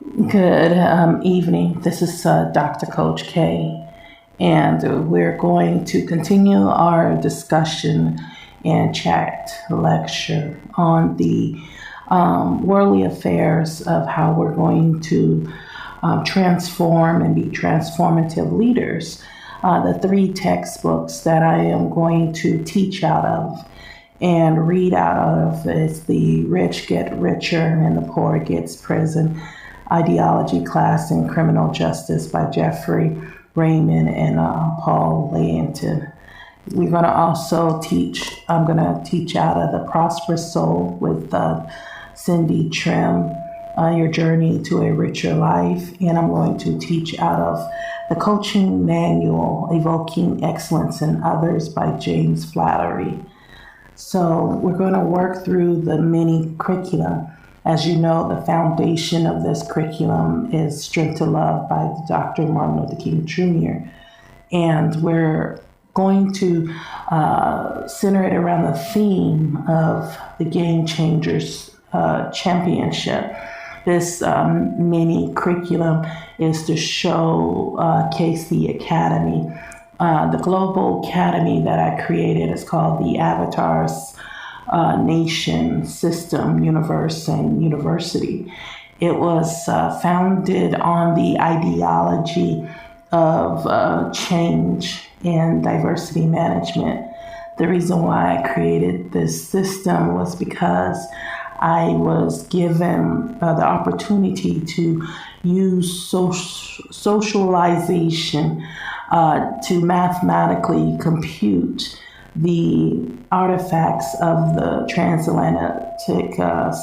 Good evening. This is Dr. Coach K, and we're going to continue our discussion and chat lecture on the worldly affairs of how we're going to transform and be transformative leaders. The three textbooks that I am going to teach out of and read out of is The Rich Get Richer and the Poor Gets Prison Ideology Class in Criminal Justice by Jeffrey Raymond and Paul Leontin. We're going to also I'm going to teach out of The Prosperous Soul with Cindy Trim, Your Journey to a Richer Life. And I'm going to teach out of The Coaching Manual, Evoking Excellence in Others by James Flattery. So we're going to work through the mini curriculum. As you know, the foundation of this curriculum is Strength to Love by Dr. Martin Luther King Jr. And we're going to center it around the theme of the Game Changers Championship. This mini curriculum is to showcase the academy. The global academy that I created is called the Avatars Nation, System, Universe, and University. It was founded on the ideology of change and diversity management. The reason why I created this system was because I was given the opportunity to use socialization to mathematically compute the artifacts of the transatlantic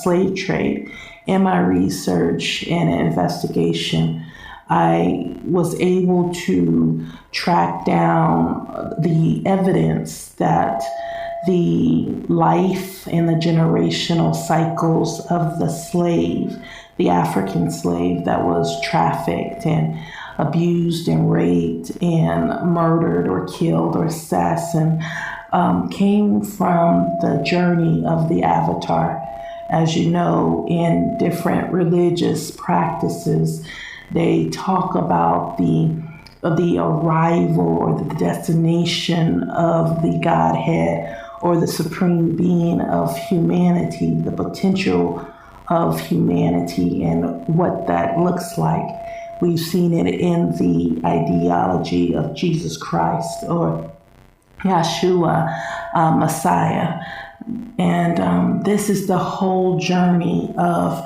slave trade. In my research and investigation, I was able to track down the evidence that the life and the generational cycles of the slave, the African slave that was trafficked and abused and raped and murdered or killed or assassinated, came from the journey of the avatar. As you know, in different religious practices, they talk about the arrival or the destination of the Godhead or the supreme being of humanity, the potential of humanity and what that looks like. We've seen it in the ideology of Jesus Christ or Yeshua, Messiah. And this is the whole journey of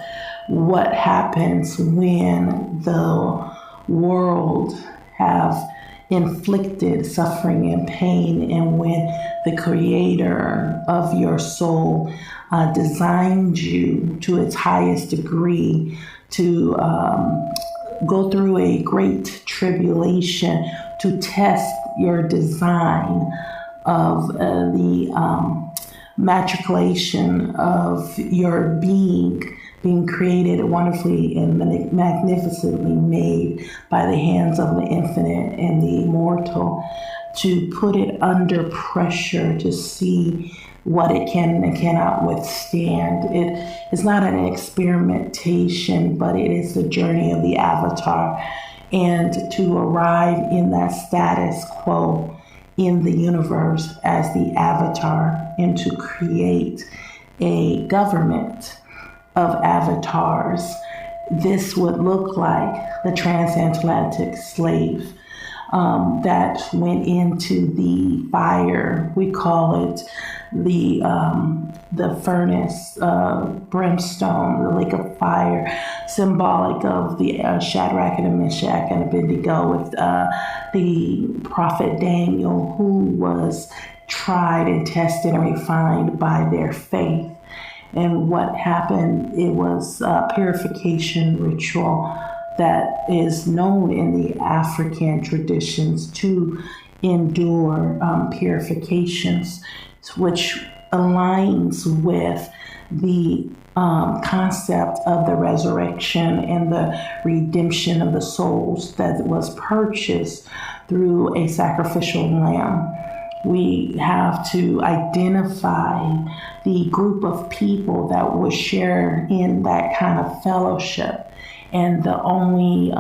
what happens when the world have inflicted suffering and pain, and when the creator of your soul designed you to its highest degree to go through a great tribulation to test your design of the matriculation of your being created wonderfully and magnificently made by the hands of the infinite and the immortal, to put it under pressure to see what it can and cannot withstand. It is not an experimentation, but it is the journey of the avatar. And to arrive in that status quo in the universe as the avatar, and to create a government of avatars. This would look like the transatlantic slave that went into the fire. We call it the furnace, brimstone, the lake of fire, symbolic of the Shadrach and Meshach and Abednego with the prophet Daniel, who was tried and tested and refined by their faith. And what happened, it was a purification ritual that is known in the African traditions to endure purifications, which aligns with the concept of the resurrection and the redemption of the souls that was purchased through a sacrificial lamb. We have to identify the group of people that will share in that kind of fellowship. And the only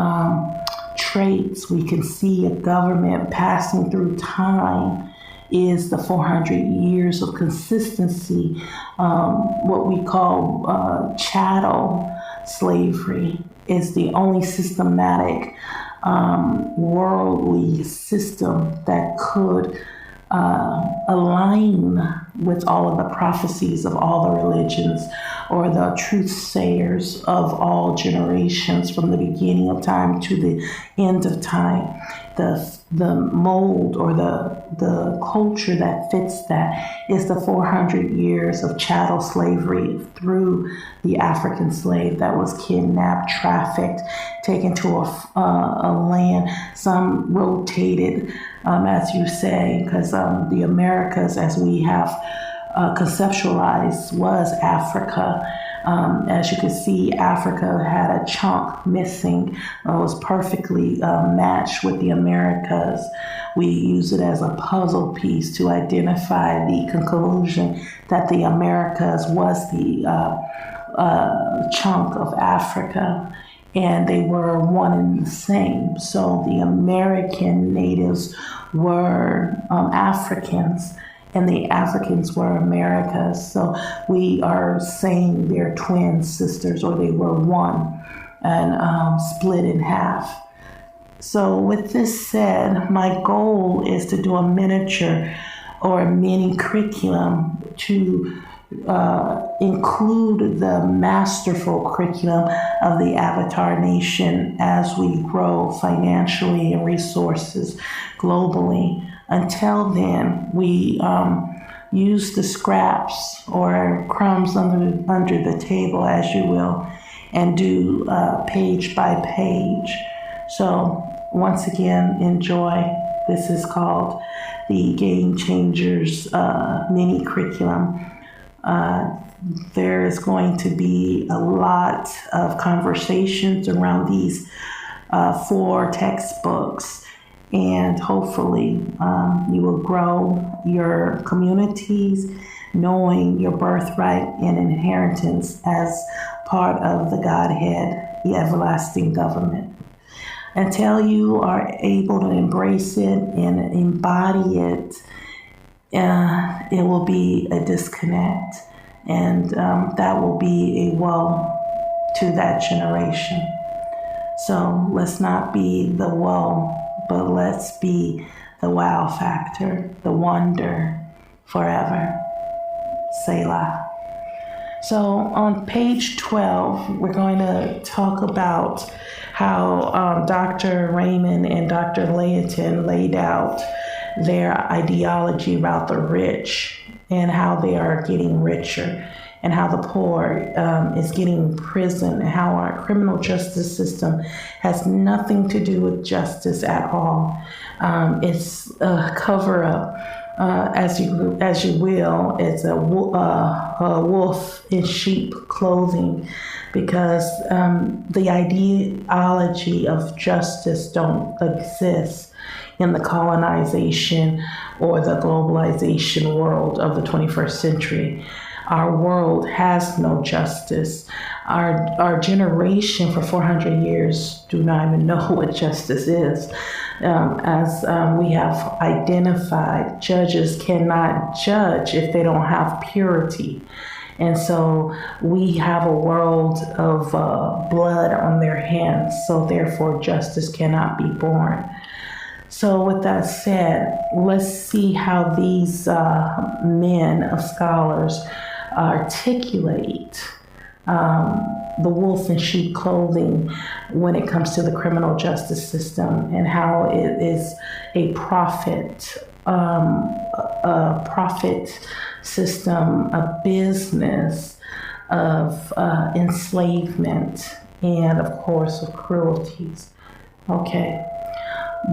traits we can see a government passing through time is the 400 years of consistency, what we call chattel slavery is the only systematic worldly system that could align with all of the prophecies of all the religions or the truth sayers of all generations from the beginning of time to the end of time. The mold or the culture that fits that is the 400 years of chattel slavery through the African slave that was kidnapped, trafficked, taken to a land. Some rotated, as you say, because the Americas, as we have conceptualized, was Africa. As you can see, Africa had a chunk missing. It was perfectly matched with the Americas. We use it as a puzzle piece to identify the conclusion that the Americas was the chunk of Africa, and they were one and the same. So the American natives were Africans, and the Africans were Americas. So we are saying they're twin sisters, or they were one and split in half. So with this said, my goal is to do a miniature or a mini curriculum to include the masterful curriculum of the Avatar Nation as we grow financially and resources globally. Until then, we use the scraps or crumbs under the table, as you will, and do page by page. So once again, enjoy. This is called the Game Changers mini curriculum. There is going to be a lot of conversations around these 4 textbooks, and hopefully you will grow your communities knowing your birthright and inheritance as part of the Godhead, the everlasting government. Until you are able to embrace it and embody it, it will be a disconnect, and that will be a woe to that generation. So let's not be the woe, but let's be the wow factor, the wonder forever. Selah. So on page 12, we're going to talk about how Dr. Raymond and Dr. Layton laid out their ideology about the rich and how they are getting richer, and how the poor is getting imprisoned, and how our criminal justice system has nothing to do with justice at all. It's a cover-up, as you will. It's a wolf in sheep clothing, because the ideology of justice don't exist in the colonization or the globalization world of the 21st century. Our world has no justice. Our generation for 400 years do not even know what justice is. As we have identified, judges cannot judge if they don't have purity. And so we have a world of blood on their hands, so therefore justice cannot be born. So with that said, let's see how these men of scholars articulate the wolf in sheep clothing when it comes to the criminal justice system, and how it is a profit system, a business of enslavement, and of course of cruelties. Okay.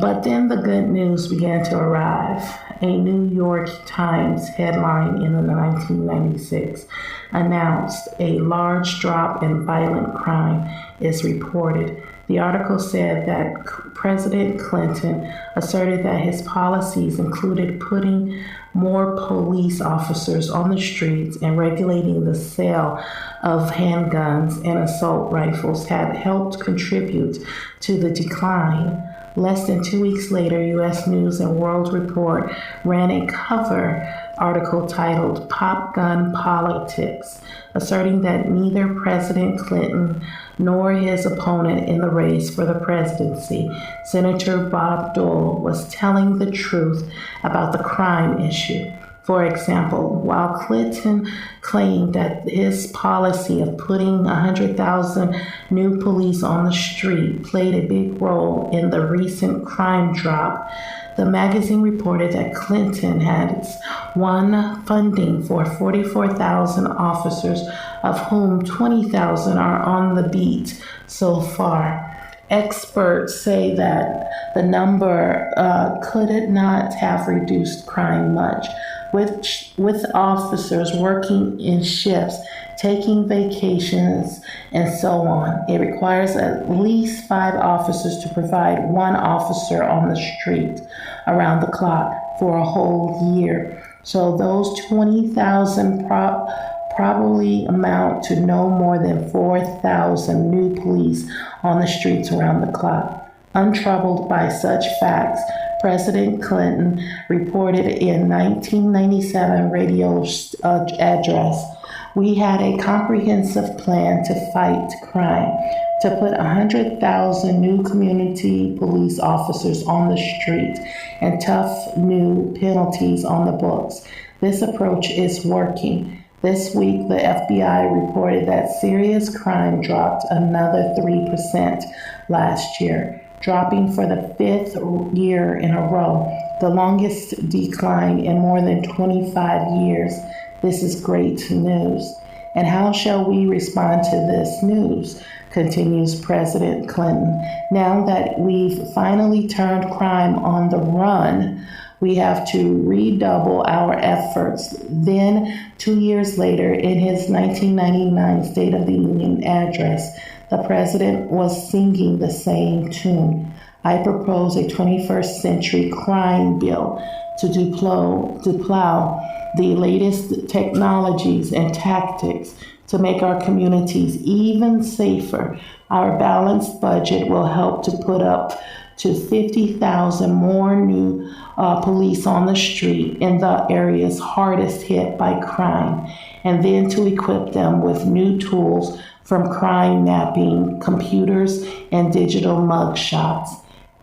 But then the good news began to arrive. A New York Times headline in 1996 announced a large drop in violent crime is reported. The article said that President Clinton asserted that his policies included putting more police officers on the streets and regulating the sale of handguns and assault rifles had helped contribute to the decline. Less than 2 weeks later, U.S. News and World Report ran a cover article titled "Pop Gun Politics," asserting that neither President Clinton nor his opponent in the race for the presidency, Senator Bob Dole, was telling the truth about the crime issue. For example, while Clinton claimed that his policy of putting 100,000 new police on the street played a big role in the recent crime drop, the magazine reported that Clinton had won funding for 44,000 officers, of whom 20,000 are on the beat so far. Experts say that the number could not have reduced crime much, with officers working in shifts, taking vacations, and so on. It requires at least 5 officers to provide 1 officer on the street around the clock for a whole year. So those 20,000 probably amount to no more than 4,000 new police on the streets around the clock. Untroubled by such facts, President Clinton reported in 1997 radio address, "We had a comprehensive plan to fight crime, to put 100,000 new community police officers on the street and tough new penalties on the books. This approach is working." This week, the FBI reported that serious crime dropped another 3% last year, dropping for the 5th year in a row, the longest decline in more than 25 years. This is great news. And how shall we respond to this news? Continues President Clinton. Now that we've finally turned crime on the run, we have to redouble our efforts. Then, 2 years later, in his 1999 State of the Union address, the president was singing the same tune. "I propose a 21st century crime bill to deploy the latest technologies and tactics to make our communities even safer. Our balanced budget will help to put up to 50,000 more new police on the street in the areas hardest hit by crime, and then to equip them with new tools from crime mapping, computers, and digital mugshots."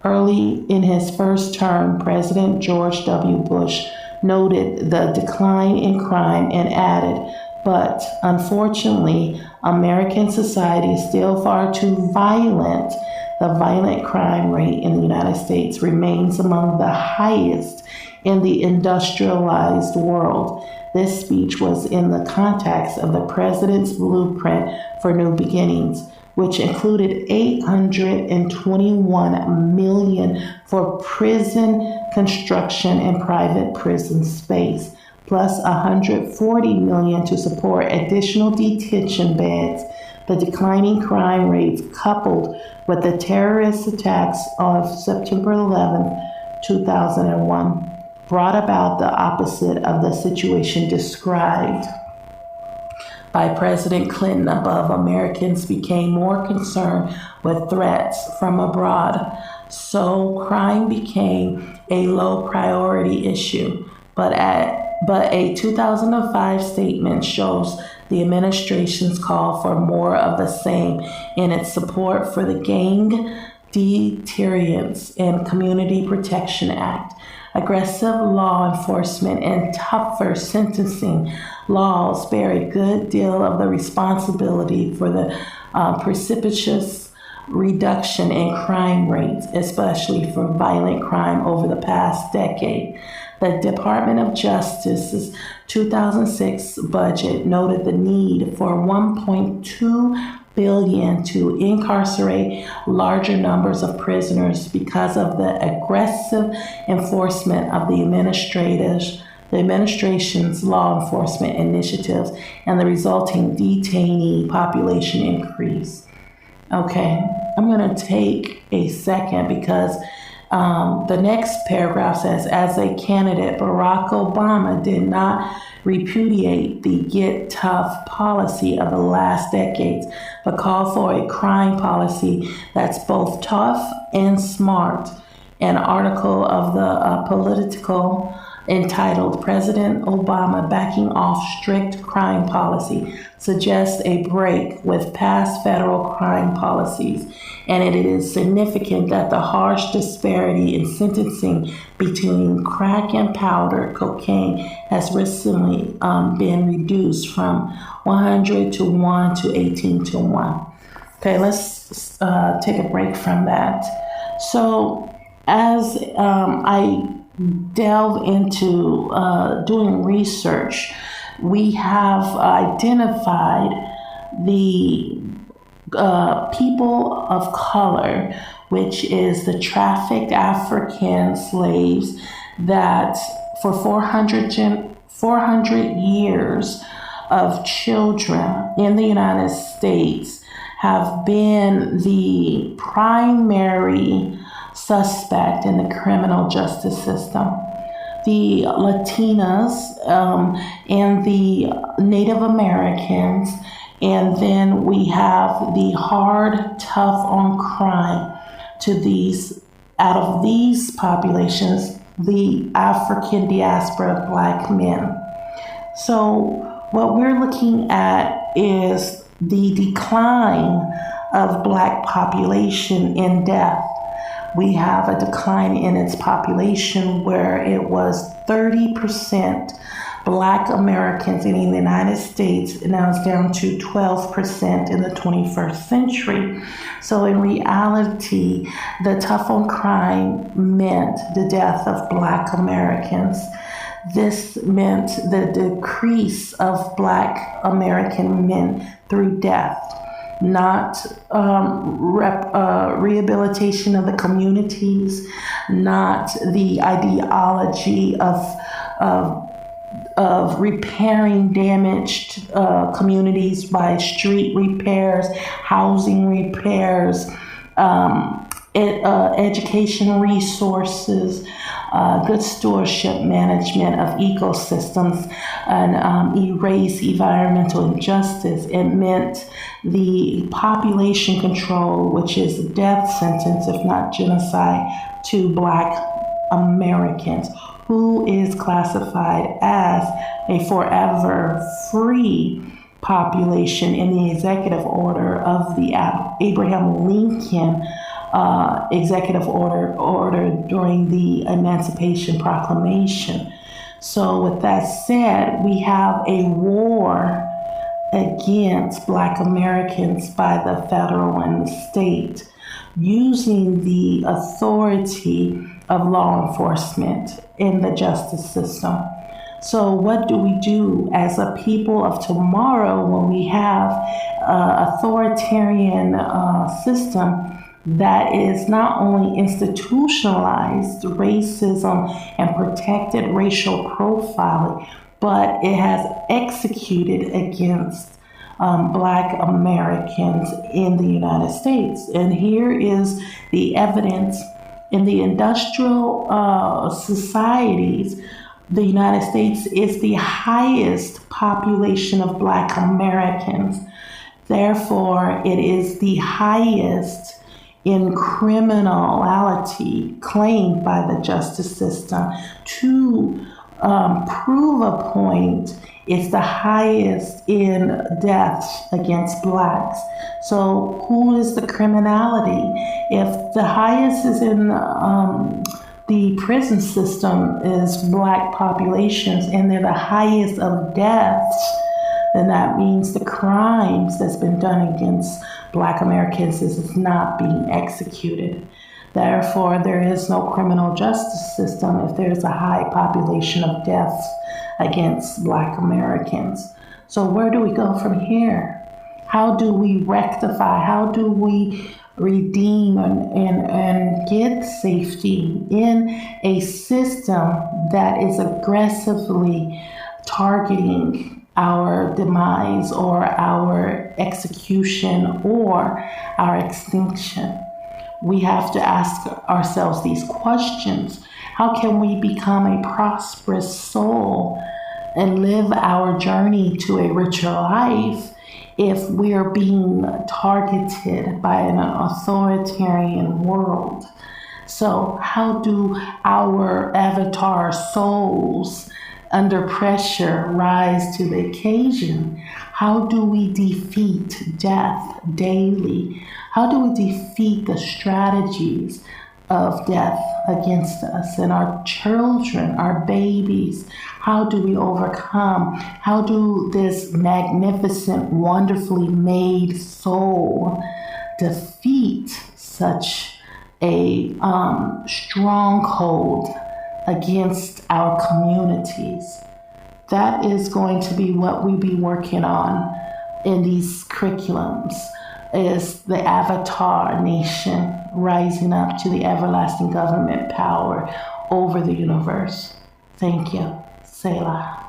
Early in his first term, President George W. Bush noted the decline in crime and added, "But unfortunately, American society is still far too violent. The violent crime rate in the United States remains among the highest in the industrialized world." This speech was in the context of the president's blueprint for new beginnings, which included $821 million for prison construction and private prison space, plus $140 million to support additional detention beds. The declining crime rates, coupled with the terrorist attacks of September 11, 2001, brought about the opposite of the situation described by President Clinton above. Americans became more concerned with threats from abroad, so crime became a low priority issue. But a 2005 statement shows the administration's call for more of the same in its support for the Gang Deterrence and Community Protection Act. Aggressive law enforcement and tougher sentencing laws bear a good deal of the responsibility for the precipitous reduction in crime rates, especially for violent crime over the past decade. The Department of Justice's 2006 budget noted the need for $1.2 billion to incarcerate larger numbers of prisoners because of the aggressive enforcement of the administration's law enforcement initiatives and the resulting detainee population increase. Okay, I'm going to take a second because the next paragraph says, as a candidate, Barack Obama did not repudiate the get tough policy of the last decades, but called for a crime policy that's both tough and smart. An article of the Political entitled President Obama Backing Off Strict Crime Policy suggests a break with past federal crime policies, and it is significant that the harsh disparity in sentencing between crack and powder cocaine has recently been reduced from 100 to 1 to 18 to 1. Okay, let's take a break from that. So as I delve into doing research, we have identified the people of color, which is the trafficked African slaves that for 400 years of children in the United States have been the primary suspect in the criminal justice system. The Latinas and the Native Americans, and then we have the hard, tough on crime to these, out of these populations, the African diaspora Black men. So what we're looking at is the decline of Black population in death. We have a decline in its population where it was 30% Black Americans in the United States, and now it's down to 12% in the 21st century. So in reality, the tough on crime meant the death of Black Americans. This meant the decrease of Black American men through death, not rehabilitation of the communities, not the ideology of repairing damaged communities by street repairs, housing repairs, education resources, good stewardship management of ecosystems, and erase environmental injustice. It meant the population control, which is a death sentence, if not genocide, to Black Americans, who is classified as a forever free population in the executive order of the Abraham Lincoln executive order during the Emancipation Proclamation. So with that said, we have a war against Black Americans by the federal and the state, using the authority of law enforcement in the justice system. So what do we do as a people of tomorrow when we have an authoritarian system that is not only institutionalized racism and protected racial profiling, but it has executed against Black Americans in the United States? And here is the evidence. In the industrial societies, the United States is the highest population of Black Americans. Therefore, it is the highest in criminality claimed by the justice system. To prove a point, it's the highest in deaths against Blacks. So who is the criminality? If the highest is in the prison system is Black populations, and they're the highest of deaths, then that means the crimes that's been done against Black Americans is not being executed. Therefore, there is no criminal justice system if there's a high population of deaths against Black Americans. So where do we go from here? How do we rectify? How do we redeem and get safety in a system that is aggressively targeting our demise or our execution or our extinction? We have to ask ourselves these questions. How can we become a prosperous soul and live our journey to a richer life if we are being targeted by an authoritarian world? So how do our avatar souls under pressure rise to the occasion? How do we defeat death daily? How do we defeat the strategies of death against us and our children, our babies? How do we overcome? How do this magnificent, wonderfully made soul defeat such a stronghold against our communities? That is going to be what we be working on in these curriculums, is the avatar nation rising up to the everlasting government power over the universe. Thank you. Selah.